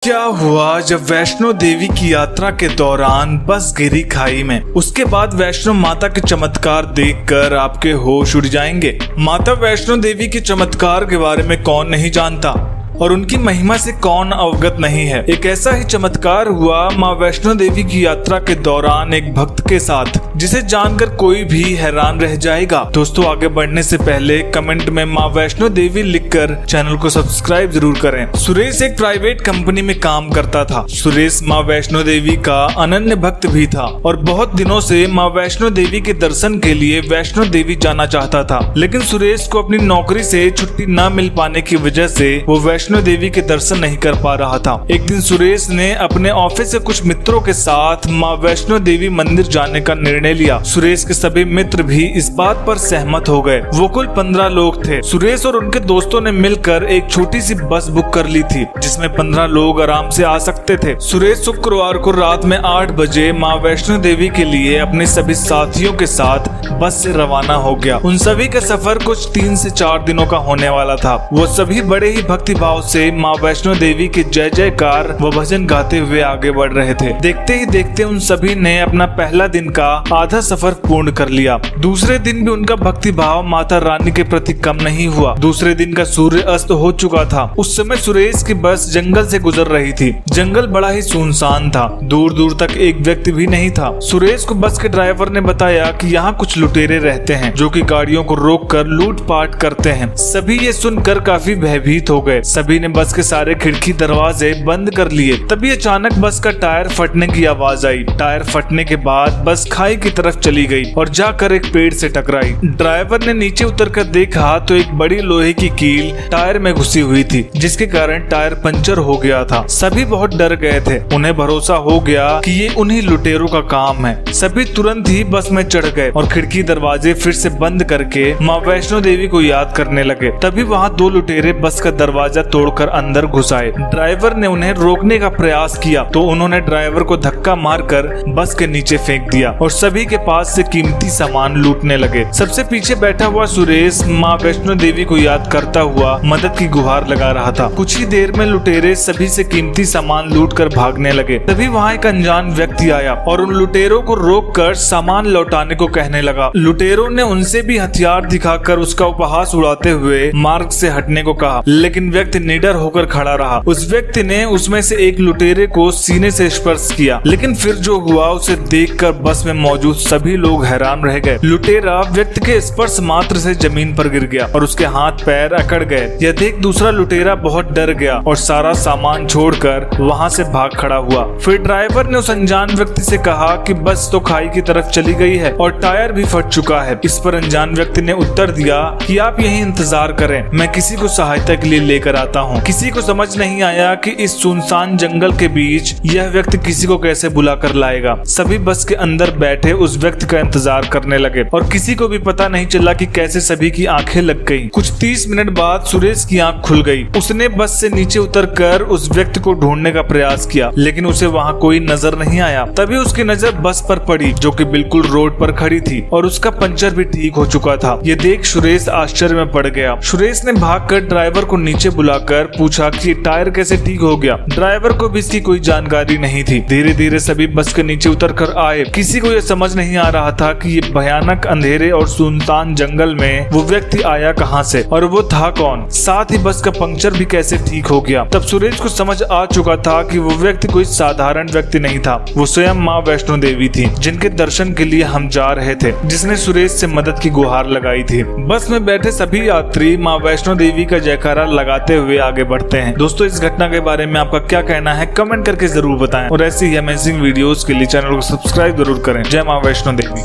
क्या हुआ जब वैष्णो देवी की यात्रा के दौरान बस गिरी खाई में। उसके बाद वैष्णो माता के चमत्कार देखकर आपके होश उड़ जाएंगे। माता वैष्णो देवी के चमत्कार के बारे में कौन नहीं जानता और उनकी महिमा से कौन अवगत नहीं है। एक ऐसा ही चमत्कार हुआ माँ वैष्णो देवी की यात्रा के दौरान एक भक्त के साथ, जिसे जानकर कोई भी हैरान रह जाएगा। दोस्तों, आगे बढ़ने से पहले कमेंट में माँ वैष्णो देवी लिखकर चैनल को सब्सक्राइब जरूर करें। सुरेश एक प्राइवेट कंपनी में काम करता था। सुरेश माँ वैष्णो देवी का अनन्य भक्त भी था और बहुत दिनों से माँ वैष्णो देवी के दर्शन के लिए वैष्णो देवी जाना चाहता था, लेकिन सुरेश को अपनी नौकरी से छुट्टी न मिल पाने की वजह से वो वैष्णो देवी के दर्शन नहीं कर पा रहा था। एक दिन सुरेश ने अपने ऑफिस से कुछ मित्रों के साथ माँ वैष्णो देवी मंदिर जाने का निर्णय लिया। सुरेश के सभी मित्र भी इस बात पर सहमत हो गए। वो कुल 15 लोग थे। सुरेश और उनके दोस्तों ने मिलकर एक छोटी सी बस बुक कर ली थी, जिसमें 15 लोग आराम से आ सकते थे। सुरेश शुक्रवार को रात में 8 बजे माँ वैष्णो देवी के लिए अपने सभी साथियों के साथ बस से रवाना हो गया। उन सभी का सफर कुछ 3 से 4 दिनों का होने वाला था। वो सभी बड़े ही भक्तिभाव से माँ वैष्णो देवी के जय जयकार व भजन गाते हुए आगे बढ़ रहे थे। देखते ही देखते उन सभी ने अपना पहला दिन का आधा सफर पूर्ण कर लिया। दूसरे दिन भी उनका भक्तिभाव माता रानी के प्रति कम नहीं हुआ। दूसरे दिन का सूर्य अस्त हो चुका था। उस समय सुरेश की बस जंगल से गुजर रही थी। जंगल बड़ा ही सुनसान था। दूर दूर तक एक व्यक्ति भी नहीं था। सुरेश को बस के ड्राइवर ने बताया कि यहाँ कुछ लुटेरे रहते हैं जो कि गाड़ियों को रोककर लूटपाट करते हैं। सभी ये सुनकर काफी भयभीत हो गए। सभी ने बस के सारे खिड़की दरवाजे बंद कर लिए। तभी अचानक बस का टायर फटने की आवाज आई। टायर फटने के बाद बस खाई की तरफ चली गई और जाकर एक पेड़ से टकराई। ड्राइवर ने नीचे उतरकर देखा तो एक बड़ी लोहे की कील टायर में घुसी हुई थी, जिसके कारण टायर पंचर हो गया था। सभी बहुत डर गए थे। उन्हें भरोसा हो गया कि ये उन्हीं लुटेरों का काम है। सभी तुरंत ही बस में चढ़ गए और खिड़की दरवाजे फिर से बंद करके माँ वैष्णो देवी को याद करने लगे। तभी वहाँ 2 लुटेरे बस का दरवाजा तोड़कर अंदर घुस आए। ड्राइवर ने उन्हें रोकने का प्रयास किया तो उन्होंने ड्राइवर को धक्का मारकर बस के नीचे फेंक दिया और सभी के पास से कीमती सामान लूटने लगे। सबसे पीछे बैठा हुआ सुरेश माँ वैष्णो देवी को याद करता हुआ मदद की गुहार लगा रहा था। कुछ ही देर में लुटेरे सभी से कीमती सामान लूटकर भागने लगे। तभी वहाँ एक अनजान व्यक्ति आया और उन लुटेरों को रोककर सामान लौटाने को कहने लगा। लुटेरों ने उनसे भी हथियार दिखाकर उसका उपहास उड़ाते हुए मार्ग से हटने को कहा, लेकिन व्यक्ति निडर होकर खड़ा रहा। उस व्यक्ति ने उसमें से एक लुटेरे को सीने से स्पर्श किया, लेकिन फिर जो हुआ उसे देखकर बस में मौजूद सभी लोग हैरान रह गए। लुटेरा व्यक्ति के स्पर्श मात्र से जमीन पर गिर गया और उसके हाथ पैर अकड़ गए। यह देख दूसरा लुटेरा बहुत डर गया और सारा सामान छोड़कर वहां से भाग खड़ा हुआ। फिर ड्राइवर ने उस अनजान व्यक्ति से कहा कि बस तो खाई की तरफ चली गई है और टायर भी फट चुका है। इस पर अनजान व्यक्ति ने उत्तर दिया कि आप यहीं इंतजार करें, मैं किसी को सहायता के लिए लेकर आता हूँ। किसी को समझ नहीं आया कि इस सुनसान जंगल के बीच यह व्यक्ति किसी को कैसे बुला कर लाएगा। सभी बस के अंदर बैठे उस व्यक्ति का इंतजार करने लगे और किसी को भी पता नहीं चला कि कैसे सभी की आंखें लग गईं। कुछ 30 मिनट बाद सुरेश की आंख खुल गई। उसने बस से नीचे उतरकर उस व्यक्ति को ढूंढने का प्रयास किया, लेकिन उसे वहाँ कोई नजर नहीं आया। तभी उसकी नजर बस पर पड़ी, जो कि बिल्कुल रोड पर खड़ी थी और उसका पंचर भी ठीक हो चुका था। ये देख सुरेश आश्चर्य में पड़ गया। सुरेश ने भागकर ड्राइवर को नीचे बुलाकर पूछा कि टायर कैसे ठीक हो गया। ड्राइवर को भी इसकी कोई जानकारी नहीं थी। धीरे धीरे सभी बस के नीचे उतर कर आए। किसी को यह समझ नहीं आ रहा था कि ये भयानक अंधेरे और सुनसान जंगल में वो व्यक्ति आया कहां से और वो था कौन, साथ ही बस का पंक्चर भी कैसे ठीक हो गया। तब सुरेश को समझ आ चुका था कि वो व्यक्ति कोई साधारण व्यक्ति नहीं था। वो स्वयं माँ वैष्णो देवी थी, जिनके दर्शन के लिए हम जा रहे थे, जिसने सुरेश से मदद की गुहार लगाई थी। बस में बैठे सभी यात्री माँ वैष्णो देवी का जयकारा लगाते हुए आगे बढ़ते हैं। दोस्तों, इस घटना के बारे में आपका क्या कहना है कमेंट करके जरूर बताएं और ऐसी ही अमेजिंग वीडियोस के लिए चैनल को सब्सक्राइब जरूर करें। जय माँ वैष्णो देवी।